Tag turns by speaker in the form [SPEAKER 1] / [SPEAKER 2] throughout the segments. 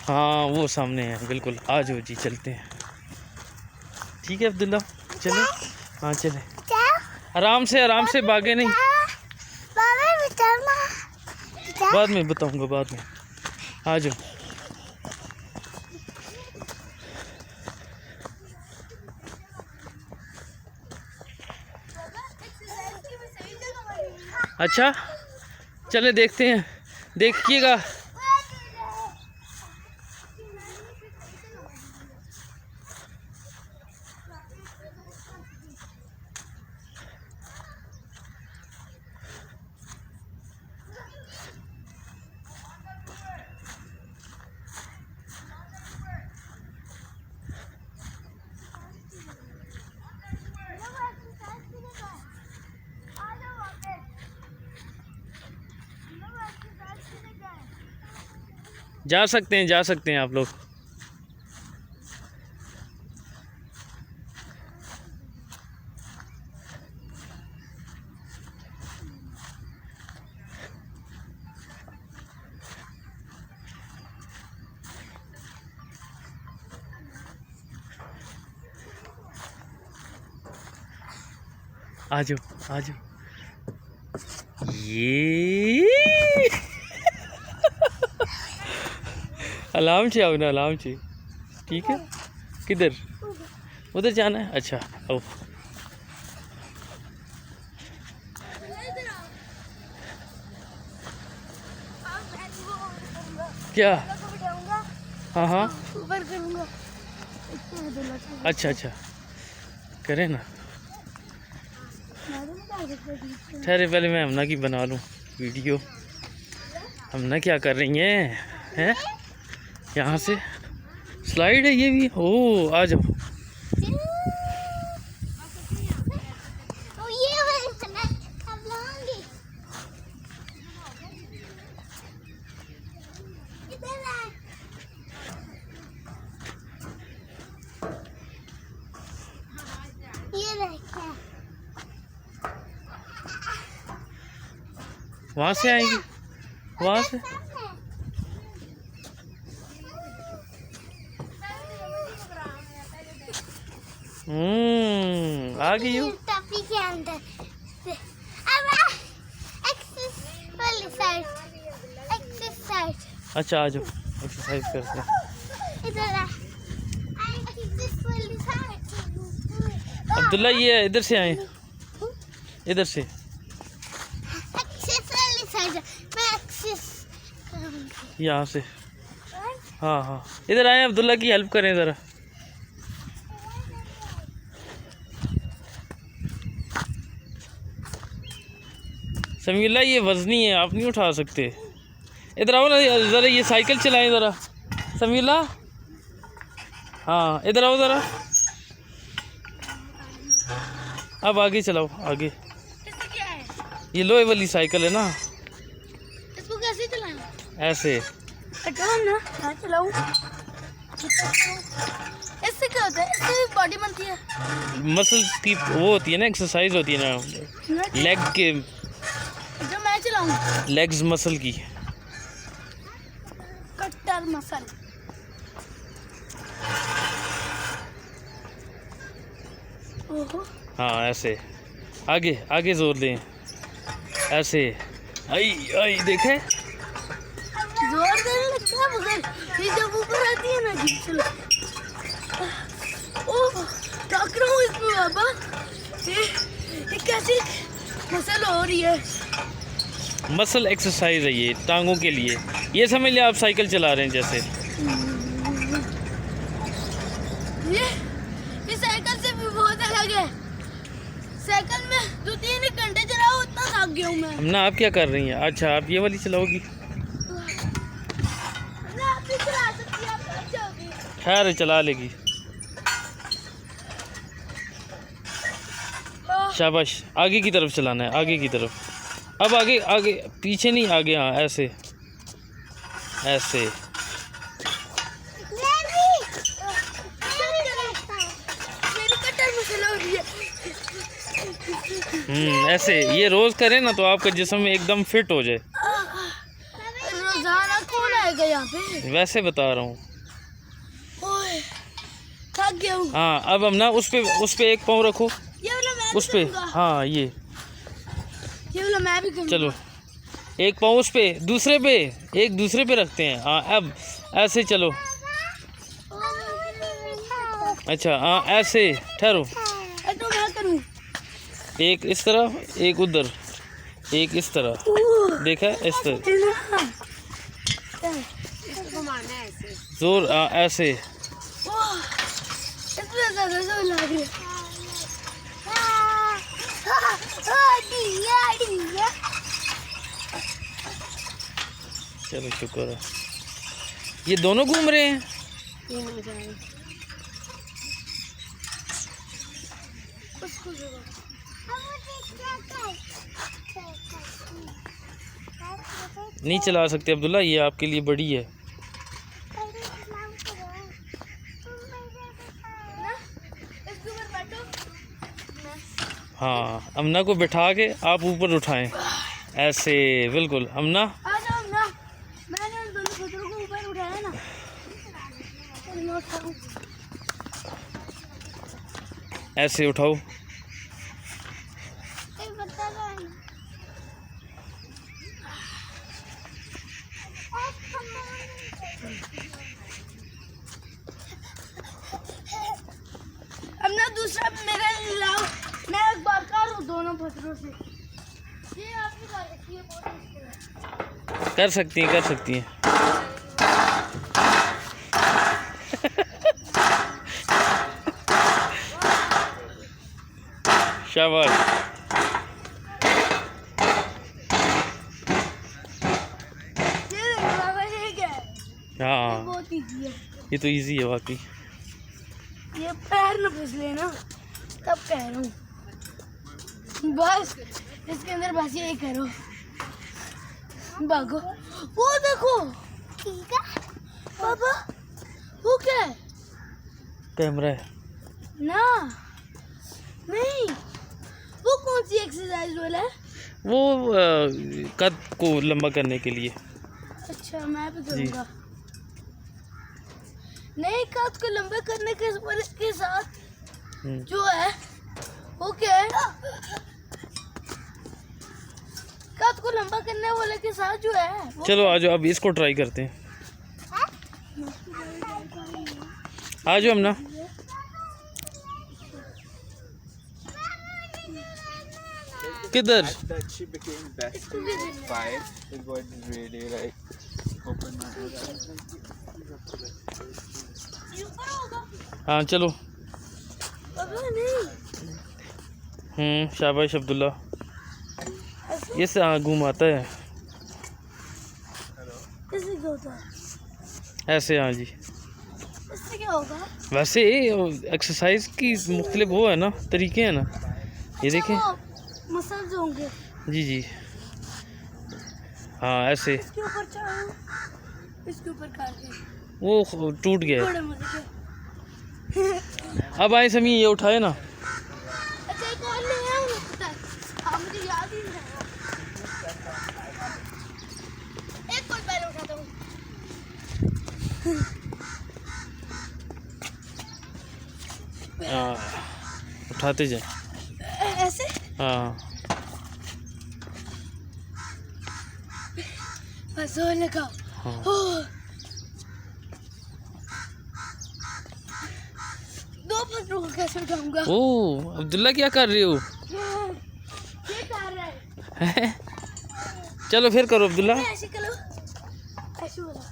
[SPEAKER 1] हाँ वो सामने है बिल्कुल। आ जाओ जी चलते हैं। ठीक है अब्दुल्ला चले। हाँ चले आराम से भागे नहीं। बाद में बताऊंगा बाद में। आ जाओ। अच्छा चले देखते हैं। देखिएगा। जा सकते हैं आप लोग। आ जाओ ये आराम से आओ ना, आराम से। ठीक है किधर उधर जाना है। अच्छा आओ। क्या? हाँ हाँ अच्छा करें ना। ठहरे पहले मैं हमना की बना लूँ वीडियो। हमना क्या कर रही हैं? यहाँ से स्लाइड है ये भी। ओ आ जाओ। वहाँ से आएंगे, वहाँ से। आ गई हूँ।
[SPEAKER 2] टॉपी के अंदर एक्सरसाइज।
[SPEAKER 1] अच्छा आ जाओ एक्सरसाइज करते हैं। अब्दुल्ला ये इधर से आए, इधर से। यहाँ से। हाँ इधर आए अब्दुल्ला की हेल्प करें ज़रा। समीला ये वजनी है, आप नहीं उठा सकते। इधर आओ ना ज़रा, ये साइकिल चलाएं ज़रा समीला। हाँ इधर आओ ज़रा। अब आगे चलाओ आगे। ये लोहे वाली साइकिल है ना।
[SPEAKER 2] इसको कैसे चलाएं?
[SPEAKER 1] ऐसे
[SPEAKER 2] ना चलाऊं। इससे क्या होता है? इससे बॉडी बनती है।
[SPEAKER 1] मसल की वो होती है ना, एक्सरसाइज होती है ना लेग के।
[SPEAKER 2] जो मैं चलाऊं
[SPEAKER 1] लेग्स मसल की।
[SPEAKER 2] कट्टर मसल। ओहो।
[SPEAKER 1] हाँ ऐसे आगे आगे जोर दें ऐसे। आई देखे
[SPEAKER 2] जोर देने लगता है मगर ये जब ऊपर आती है ना जी। चलो ओह थक रहा हूँ इसमें बाबा। ये कैसी मसल हो रही है?
[SPEAKER 1] मसल एक्सरसाइज है ये टांगों के लिए। ये समझ लिया आप साइकिल चला रहे हैं जैसे।
[SPEAKER 2] ये साइकिल से भी बहुत अलग है। साइकिल में 2-3 घंटे चलाओ उतना थक गया हूँ मैं।
[SPEAKER 1] हमना आप क्या कर रही हैं? अच्छा आप ये वाली चलाओगी।
[SPEAKER 2] आप भी चला सकती हैं, आप अच्छी होगी।
[SPEAKER 1] खैर चला लेगी। शाबाश आगे की तरफ चलाना है, आगे की तरफ। अब आगे आगे पीछे नहीं, आगे। हाँ ऐसे ऐसे। ऐसे ये रोज करें ना तो आपका जिस्म एकदम फिट हो जाए।
[SPEAKER 2] रोजाना कौन आएगा यहाँ पे?
[SPEAKER 1] वैसे बता रहा हूँ।
[SPEAKER 2] ओए, थक गया हूँ।
[SPEAKER 1] हाँ अब हम ना उस पे एक पाँव रखो,
[SPEAKER 2] ये वाला मैं
[SPEAKER 1] उस
[SPEAKER 2] भी
[SPEAKER 1] पे।
[SPEAKER 2] करूँगा।
[SPEAKER 1] हाँ ये
[SPEAKER 2] वाला मैं भी करूँगा।
[SPEAKER 1] चलो एक पाँव उस पे, दूसरे पे, एक दूसरे पे रखते हैं। हाँ अब ऐसे चलो। अच्छा हाँ ऐसे ठहरो।
[SPEAKER 2] तो मैं करूँ।
[SPEAKER 1] एक इस तरह, एक उधर, एक इस तरह, देखा इस तरह जोर। हाँ ऐसे।
[SPEAKER 2] इतना ज़्यादा जोर लग रहा है।
[SPEAKER 1] चलो शुक्र है। ये दोनों घूम रहे हैं। नहीं चला सकते अब्दुल्ला, ये आपके लिए बड़ी है। हाँ अमना को बिठा के आप ऊपर उठाएं ऐसे, बिल्कुल अमना।
[SPEAKER 2] मैंने उन दोनों पत्थरों को ऊपर उठाया ना।
[SPEAKER 1] ऐसे उठाओ।
[SPEAKER 2] अब ना दूसरा मेरा लाओ, मैं एक बार करूँ दोनों पत्थरों से। ये आप भी कर सकती है, बहुत मुश्किल है।
[SPEAKER 1] कर सकती हैं, कर सकती हैं। शाबाश।
[SPEAKER 2] ये देखो बाबा, ये क्या है?
[SPEAKER 1] हाँ
[SPEAKER 2] बहुत इजी है।
[SPEAKER 1] ये तो इजी है वाकई।
[SPEAKER 2] ये पैर न फिसले ना, तब कह रहा हूँ। बस इसके अंदर बस यही करो, भागो। वो देखो, ठीक है पापा, वो क्या है?
[SPEAKER 1] कैमरा है
[SPEAKER 2] ना नहीं, वो कौन सी एक्सरसाइज वाला है?
[SPEAKER 1] वो कद को लंबा करने के लिए।
[SPEAKER 2] अच्छा मैं भी करूँगा। नहीं, कद को लंबा करने के साथ जो है वो क्या है? कद को लंबा करने वाले के साथ जो है वो...
[SPEAKER 1] चलो आ जाओ, अब इसको ट्राई करते हैं। आ जाओ हमना। किधर?
[SPEAKER 3] That she became best in 5 is what really like opened my eyes.
[SPEAKER 1] हाँ चलो।
[SPEAKER 2] पापा नहीं,
[SPEAKER 1] शाबाश अब्दुल्ला। ये से हाँ घुमाता है
[SPEAKER 2] इससे क्या होता है?
[SPEAKER 1] ऐसे। हाँ जी,
[SPEAKER 2] इससे क्या होगा?
[SPEAKER 1] वैसे एक्सरसाइज की मुख्तलिफ वो है ना, तरीके हैं ना। ये देखें।
[SPEAKER 2] मसल्स होंगे।
[SPEAKER 1] जी जी हाँ ऐसे।
[SPEAKER 2] इसके ऊपर चढ़ो, इसके ऊपर करके
[SPEAKER 1] वो टूट गया।
[SPEAKER 2] बड़े मजे के।
[SPEAKER 1] अब आए समी, ये उठाए ना।
[SPEAKER 2] अच्छा एक और ले आया हूँ पता है। हाँ मुझे याद ही नहीं रहा। एक और पहले उठाता हूँ।
[SPEAKER 1] हाँ उठाते जाए।
[SPEAKER 2] ऐसे
[SPEAKER 1] हाँ
[SPEAKER 2] बस जोर लगाओ।
[SPEAKER 1] हाँ।
[SPEAKER 2] दो पत्थरों को कैसे उठाऊंगा?
[SPEAKER 1] ओ अब्दुल्ला क्या कर रहे हो?
[SPEAKER 2] ये कर रहा है।
[SPEAKER 1] चलो फिर करो अब्दुल्ला।
[SPEAKER 2] ऐसे करो, ऐसे बोलो।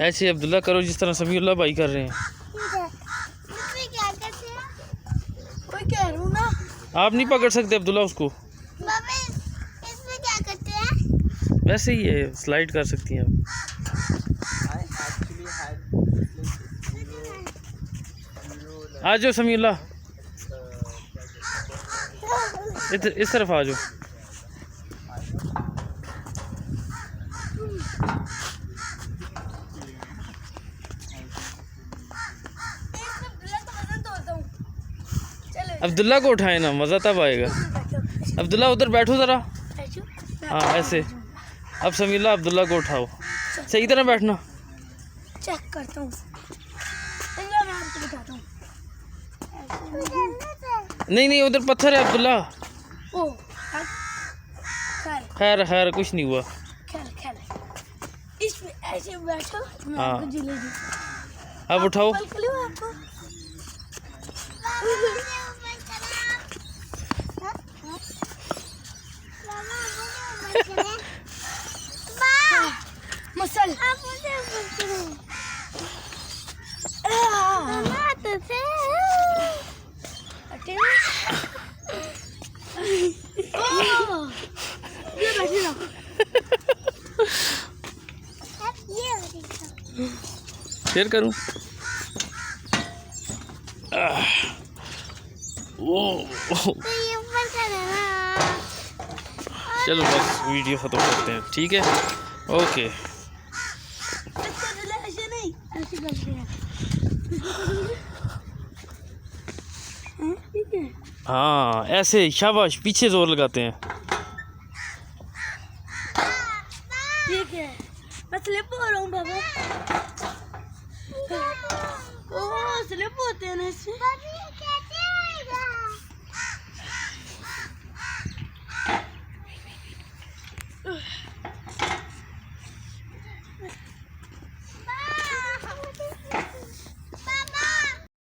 [SPEAKER 1] ऐसे अब्दुल्ला करो जिस तरह समीउल्लाह भाई कर रहे हैं।
[SPEAKER 2] इसमें क्या करते हैं? कोई कह रहा हूँ ना।
[SPEAKER 1] आप नहीं पकड़ सकते अब्दुल्ला उसको।
[SPEAKER 2] बाबा इसमें क्या करते हैं?
[SPEAKER 1] वैसे ही है, स्लाइड कर सकती हैं आप।
[SPEAKER 3] I actually had
[SPEAKER 1] आ जाओ समीउल्लाह, इस तरफ आ जाओ। अब्दुल्ला को उठाए ना, मज़ा तब आएगा। अब्दुल्ला उधर बैठो ज़रा। हाँ ऐसे। अब समीला अब्दुल्ला को उठाओ, सही तरह बैठना।
[SPEAKER 2] चेक करता हूँ, मैं आपको बताता हूँ।
[SPEAKER 1] नहीं नहीं, उधर पत्थर है अब्दुल्ला।
[SPEAKER 2] ओ
[SPEAKER 1] खैर खैर कुछ नहीं हुआ।
[SPEAKER 2] खैर इसमें ऐसे बैठो, मैं
[SPEAKER 1] हाँ।
[SPEAKER 2] आपको जलेबी
[SPEAKER 1] अब उठाओ।
[SPEAKER 2] आपको मसल
[SPEAKER 1] शेयर करूं। चलो बस वीडियो ख़त्म करते हैं, ठीक है, ओके।
[SPEAKER 2] ऐसे नहीं, ऐसे करते हैं। ठीक है,
[SPEAKER 1] हाँ ऐसे, शाबाश, पीछे जोर लगाते हैं।
[SPEAKER 2] ठीक है, मैं स्लिप हो रहा हूँ बाबा। ओ स्लिप होते हैं ना इससे।